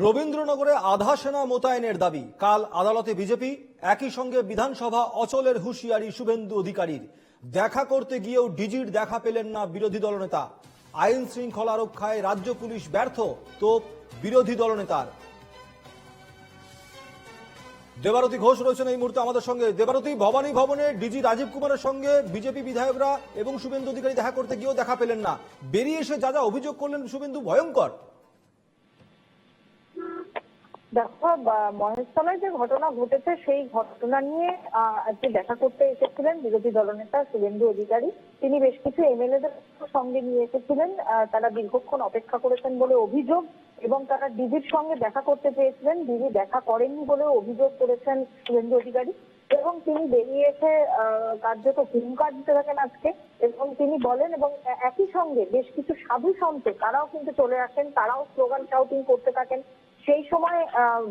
রবীন্দ্রনগরে আধা সেনা মোতায়েনের দাবি, কাল আদালতে বিজেপি। একই সঙ্গে বিধানসভা অচলের হুঁশিয়ারি শুভেন্দু অধিকারীর। দেখা করতে গিয়েও ডিজির দেখা পেলেন না বিরোধী দলনেতা। আইন শৃঙ্খলা রক্ষায় রাজ্য পুলিশ ব্যর্থ, তোপ বিরোধী দলনেতার। দেবারতী ঘোষ রয়েছেন এই মুহূর্তে আমাদের সঙ্গে। দেবারতী, ভবানী ভবনে ডিজি রাজীব কুমারের সঙ্গে বিজেপি বিধায়করা এবং শুভেন্দু অধিকারী দেখা করতে গিয়েও দেখা পেলেন না। বেরিয়ে এসে যা যা অভিযোগ করলেন শুভেন্দু, ভয়ঙ্কর। দেখো, মহেশতলায় যে ঘটনা ঘটেছে সেই ঘটনা নিয়ে আজকে দেখা করতে এসেছিলেন বিরোধী দলনেতা শুভেন্দু অধিকারী। তিনি বেশ কিছু এমএলএদের সঙ্গে নিয়ে এসেছিলেন। তারা দীর্ঘক্ষণ অপেক্ষা করেছেন বলে অভিযোগ, এবং তারা ডিজির সঙ্গে দেখা করতে চেয়েছিলেন। ডিজি দেখা করেননি বলেও অভিযোগ করেছেন শুভেন্দু অধিকারী, এবং তিনি বেরিয়ে এসে কার্যত হুঙ্কার দিতে থাকেন আজকে। এবং তিনি বলেন, এবং একই সঙ্গে বেশ কিছু সাধু সন্ত তারাও কিন্তু চলে আসেন, তারাও স্লোগান শাউটিং করতে থাকেন। সেই সময়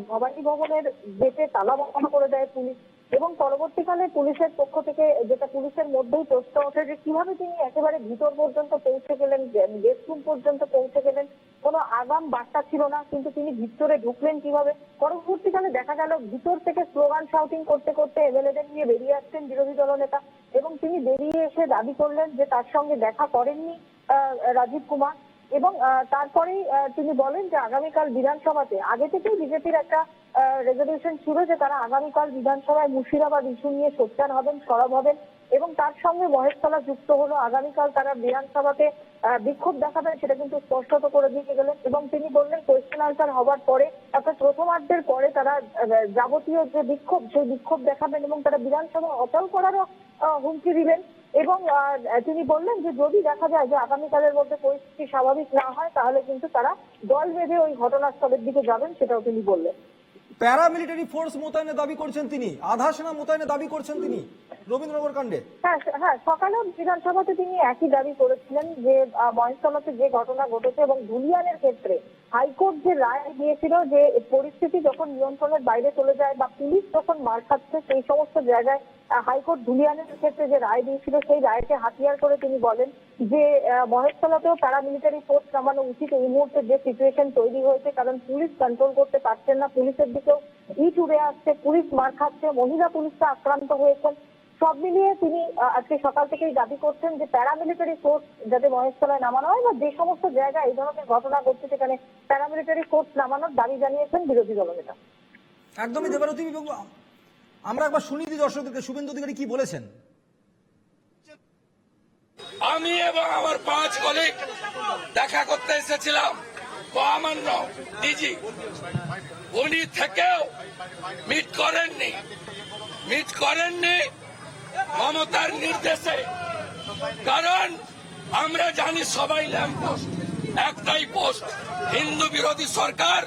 ভবানী ভবনের গেটে তালা বন্ধ করে দেয় পুলিশ, এবং পরবর্তীকালে পুলিশের পক্ষ থেকে যেটা পুলিশের মধ্যেই প্রশ্ন ওঠে যে কিভাবে তিনি একেবারে ভিতর পর্যন্ত পৌঁছে গেলেন, গেস্ট রুম পর্যন্ত পৌঁছে গেলেন। কোনো আগাম বার্তা ছিল না, কিন্তু তিনি ভিতরে ঢুকলেন কিভাবে। পরবর্তীকালে দেখা গেল ভিতর থেকে স্লোগান শাউটিং করতে করতে এমএলএদের নিয়ে বেরিয়ে আসছেন বিরোধী দলনেতা, এবং তিনি বেরিয়ে এসে দাবি করলেন যে তার সঙ্গে দেখা করেননি রাজীব কুমার। এবং তারপরেই তিনি বলেন যে আগামীকাল বিধানসভাতে, আগে থেকেই বিজেপির একটা রেজলিউশন ছিল যে তারা আগামীকাল বিধানসভায় মুর্শিদাবাদ ইস্যু নিয়ে সোচ্চার হবেন, সরব হবেন, এবং তার সঙ্গে মহেশতলা যুক্ত হলো। আগামীকাল তারা বিধানসভাতে বিক্ষোভ দেখাবেন, সেটা কিন্তু স্পষ্টত করে দিয়ে গেলেন। এবং তিনি বললেন কোয়েশ্চেন আনসার হবার পরে, অর্থাৎ প্রথমার্ধের পরে তারা যাবতীয় যে বিক্ষোভ, সেই বিক্ষোভ দেখাবেন, এবং তারা বিধানসভা অচল করারও হুমকি দিলেন। এবং তিনি বললেন যে যদি দেখা যায় যে আগামীকালের মধ্যে পরিস্থিতি স্বাভাবিক না হয়, তাহলে কিন্তু তারা দল বেঁধে ওই ঘটনাস্থলের দিকে যাবেন, সেটাও তিনি বললেন। প্যারামিলিটারি ফোর্স মোতায়েনের দাবি করছেন তিনি, আধা সেনা মোতায়েনের দাবি করছেন তিনি রবীন্দ্রনগর কাণ্ডে। হ্যাঁ, সকালেও বিধানসভাতে তিনি একই দাবি করেছিলেন যে মহেশতলাতে যে ঘটনা ঘটেছে এবং ধুলিয়ানের ক্ষেত্রে হাইকোর্ট যে রায় দিয়েছিল যে পরিস্থিতি যখন নিয়ন্ত্রণের বাইরে চলে যায় বা পুলিশ যখন মার খাচ্ছে, সেই সমস্ত জায়গায় হাইকোর্ট ধুলিয়ানের ক্ষেত্রে যে রায় দিয়েছিল সেই রায়কে হাতিয়ার করে তিনি বলেন যে মহেশতলাতেও প্যারামিলিটারি ফোর্স নামানো উচিত। এই মুহূর্তে যে সিচুয়েশন তৈরি হয়েছে, কারণ পুলিশ কন্ট্রোল করতে পারছেন না, পুলিশের দিকেও ইট উড়ে আসছে, পুলিশ মার খাচ্ছে, মহিলা পুলিশটা আক্রান্ত হয়েছেন। সব মিলিয়ে তিনি আজকে সকাল থেকেই দাবি করছেন যে প্যারামিলিটারি ফোর্স যাতে মহেশতলায় নামানো হয়, বা যে সমস্ত জায়গায় এই ধরনের ঘটনা ঘটছে সেখানে প্যারামিলিটারি ফোর্স নামানোর দাবি জানিয়েছেন বিরোধী দলনেতা। একদমই দেবারতী, আমরা একবার শুনিয়ে দিই দর্শকদেরকে শুভেন্দু অধিকারী কি বলেছেন। আমি এবং আমার 5 কলিগ দেখা করতে এসেছিলাম মহামান্য ডিজি। উনি থেকেও মিট করেননি মমতার নির্দেশে। কারণ আমরা জানি সবাই ল্যাম্প পোস্ট, একটাই পোস্ট, হিন্দু বিরোধী সরকার,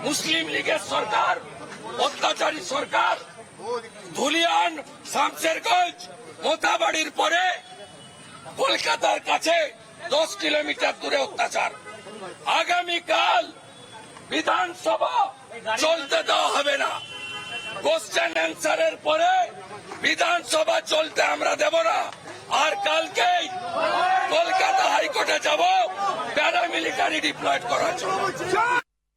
মুসলিম লীগের সরকার, অত্যাচারী সরকার। ধুলিয়ান, শামশেরগঞ্জ, মোথাবাড়ির পরে কলকাতার কাছে 10 কিলোমিটার দূরে অত্যাচার। আগামীকাল বিধানসভা চলতে দেওয়া হবে না। কোশ্চেন অ্যান্সারের পরে বিধানসভা চলতে আমরা দেব না। আর কালকেই কলকাতা হাইকোর্টে যাব প্যারামিলিটারি ডিপ্লয়েড করার জন্য।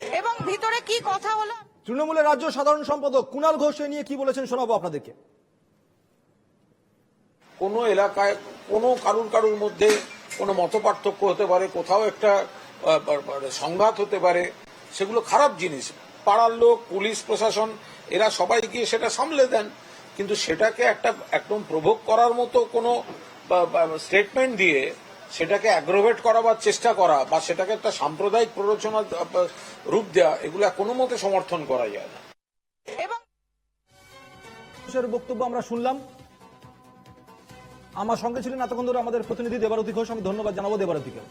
এবং ভিতরে কি কথা হলো, তৃণমূলের রাজ্য সাধারণ সম্পাদক কুণাল ঘোষ নিয়ে কি বলেছেন শোনাবো আপনাদেরকে। কোনো এলাকায় কোনো কারুর মধ্যে কোনো মতপার্থক্য হতে পারে, কোথাও একটা সংঘাত হতে পারে, সেগুলো খারাপ জিনিস। পাড়ার লোক, পুলিশ প্রশাসন, এরা সবাই গিয়ে সেটা সামলে দেন, কিন্তু সেটাকে একটা একদম প্রভোগ করার মতো কোনো স্টেটমেন্ট দিয়ে সেটাকে অ্যাগ্রোভেট করাবার চেষ্টা করা বা সেটাকে একটা সাম্প্রদায়িক প্ররোচনা রূপ দেওয়া, এগুলো কোনো মতে সমর্থন করা যায় না। এবং বক্তব্য আমরা শুনলাম। আমার সঙ্গে ছিলেন এতক্ষণ ধরে আমাদের প্রতিনিধি দেবারতী ঘোষ। আমি ধন্যবাদ জানাবো দেবারতীকে।